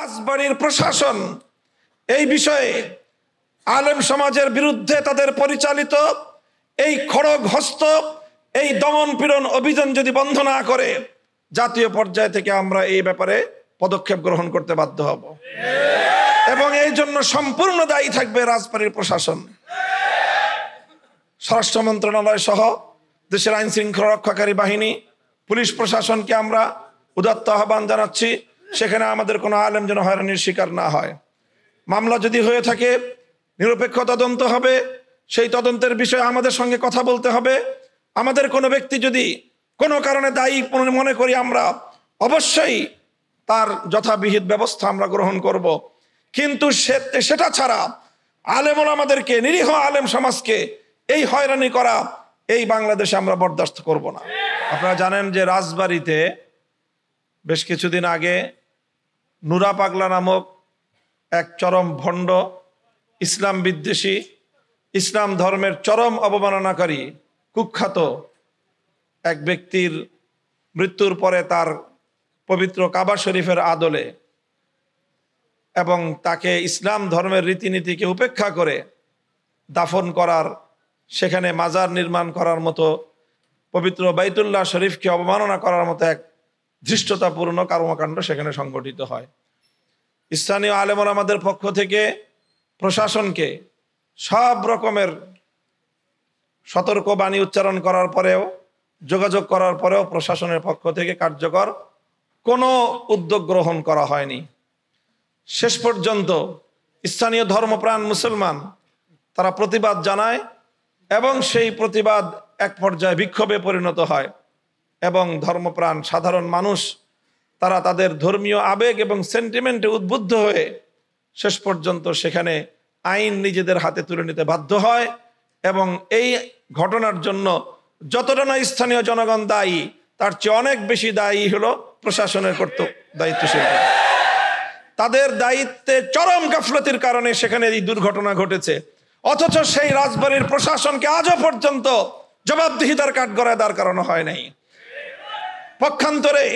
রাজবাড়ির প্রশাসন এই বিষয়ে আলেম সমাজের বিরুদ্ধে তাদের পরিচালিত এই খড়গ হস্ত, এই দমন পীড়ন অভিযান যদি বন্ধ না করে, জাতীয় পর্যায় থেকে আমরা এই ব্যাপারে পদক্ষেপ গ্রহণ করতে বাধ্য হব এবং এই জন্য সম্পূর্ণ দায়ী থাকবে রাজবাড়ির প্রশাসন। স্বরাষ্ট্র মন্ত্রণালয় সহ দেশের আইন শৃঙ্খলা রক্ষাকারী বাহিনী, পুলিশ প্রশাসনকে আমরা উদাত্ত আহ্বান জানাচ্ছি, সেখানে আমাদের কোনো আলেম যেন হয়রানির শিকার না হয়। মামলা যদি হয়ে থাকে নিরপেক্ষ তদন্ত হবে, সেই তদন্তের বিষয়ে আমাদের সঙ্গে কথা বলতে হবে। আমাদের কোনো ব্যক্তি যদি কোনো কারণে দায়ী মনে করি, আমরা অবশ্যই তার যথাবিহিত ব্যবস্থা আমরা গ্রহণ করব। কিন্তু সেটা ছাড়া আলেম ওলামাদেরকে, নিরীহ আলেম সমাজকে এই হয়রানি করা এই বাংলাদেশে আমরা বরদাস্ত করব না। আপনারা জানেন যে রাজবাড়িতে বেশ কিছুদিন আগে নুরা পাগলা নামক এক চরম ভণ্ড, ইসলাম বিদ্বেষী, ইসলাম ধর্মের চরম অবমাননাকারী কুখ্যাত এক ব্যক্তির মৃত্যুর পরে তার পবিত্র কাবা শরীফের আদলে এবং তাকে ইসলাম ধর্মের রীতিনীতিকে উপেক্ষা করে দাফন করার, সেখানে মাজার নির্মাণ করার মতো, পবিত্র বাইতুল্লাহ শরীফকে অবমাননা করার মতো এক ধৃষ্টতাপূর্ণ কর্মকাণ্ড সেখানে সংগঠিত হয়। স্থানীয় আলেম ওলামাদের পক্ষ থেকে প্রশাসনকে সব রকমের সতর্ক বাণী উচ্চারণ করার পরেও, যোগাযোগ করার পরেও প্রশাসনের পক্ষ থেকে কার্যকর কোনো উদ্যোগ গ্রহণ করা হয়নি। শেষ পর্যন্ত স্থানীয় ধর্মপ্রাণ মুসলমান তারা প্রতিবাদ জানায় এবং সেই প্রতিবাদ এক পর্যায়ে বিক্ষোভে পরিণত হয় এবং ধর্মপ্রাণ সাধারণ মানুষ তারা তাদের ধর্মীয় আবেগ এবং সেন্টিমেন্টে উদ্বুদ্ধ হয়ে শেষ পর্যন্ত সেখানে আইন নিজেদের হাতে তুলে নিতে বাধ্য হয় এবং এই ঘটনার জন্য যতটা না স্থানীয় জনগণ দায়ী, তার চেয়ে অনেক বেশি দায়ী হলো প্রশাসনের দায়িত্বশীল। তাদের দায়িত্বে চরম গাফলতির কারণে সেখানে এই দুর্ঘটনা ঘটেছে, অথচ সেই রাজবাড়ির প্রশাসনকে আজও পর্যন্ত জবাবদিহিতার কাঠগড়ায় দাঁড় করানো হয় নাই। পক্ষান্তরে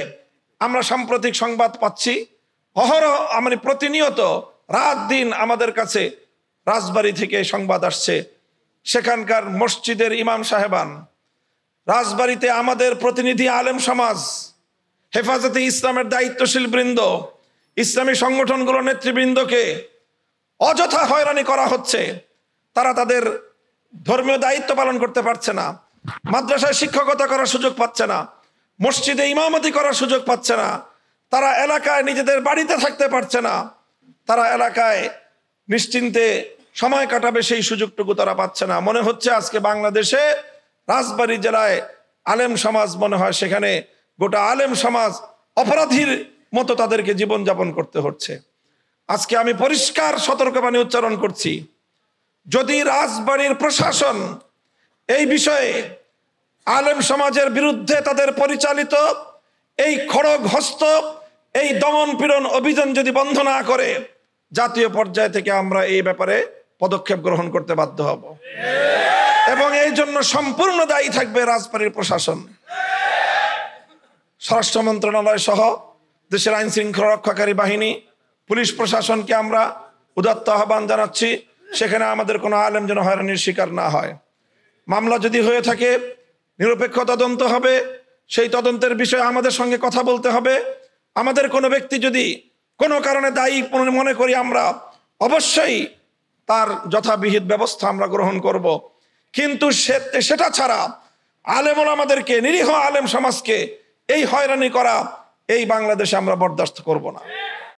আমরা সাম্প্রতিক সংবাদ পাচ্ছি, অহরহ প্রতিনিয়ত রাত দিন আমাদের কাছে রাজবাড়ি থেকে সংবাদ আসছে, সেখানকার মসজিদের ইমাম সাহেবান, রাজবাড়িতে আমাদের প্রতিনিধি আলেম সমাজ, হেফাজতে ইসলামের দায়িত্বশীল বৃন্দ, ইসলামী সংগঠনগুলোর নেতৃবৃন্দকে অযথা হয়রানি করা হচ্ছে। তারা তাদের ধর্মীয় দায়িত্ব পালন করতে পারছে না, মাদ্রাসায় শিক্ষকতা করার সুযোগ পাচ্ছে না, মসজিদে ইমামতি করার সুযোগ পাচ্ছে না, তারা এলাকায় নিজেদের বাড়িতে থাকতে পারছে না, তারা এলাকায় নিশ্চিন্তে সময় কাটাবে সেই সুযোগটুকু তারা পাচ্ছে না। মনে হচ্ছে আজকে বাংলাদেশে রাজবাড়ী জেলায় আলেম সমাজ, মনে হয় সেখানে গোটা আলেম সমাজ অপরাধীর মতো তাদেরকে জীবনযাপন করতে হচ্ছে। আজকে আমি পরিষ্কার সতর্কবাণী উচ্চারণ করছি, যদি রাজবাড়ির প্রশাসন এই বিষয়ে আলেম সমাজের বিরুদ্ধে তাদের পরিচালিত এই খড়গ হস্ত, এই দমন পীড়ন অভিযান যদি বন্ধ না করে, জাতীয় পর্যায় থেকে আমরা এই ব্যাপারে পদক্ষেপ গ্রহণ করতে বাধ্য হব এবং এই জন্য সম্পূর্ণ দায়ী থাকবে রাজবাড়ির প্রশাসন। স্বরাষ্ট্র মন্ত্রণালয় সহ দেশের আইন শৃঙ্খলা রক্ষাকারী বাহিনী, পুলিশ প্রশাসনকে আমরা উদাত্ত আহ্বান জানাচ্ছি, সেখানে আমাদের কোনো আলেম যেন হয়রানির শিকার না হয়। মামলা যদি হয়ে থাকে নিরপেক্ষ তদন্ত হবে, সেই তদন্তের বিষয়ে আমাদের সঙ্গে কথা বলতে হবে। আমাদের কোনো ব্যক্তি যদি কোনো কারণে দায়ী মনে করি, আমরা অবশ্যই তার যথাবিহিত ব্যবস্থা আমরা গ্রহণ করব। কিন্তু সেটা ছাড়া আলেম ওলামাদেরকে, নিরীহ আলেম সমাজকে এই হয়রানি করা এই বাংলাদেশে আমরা বরদাস্ত করব না।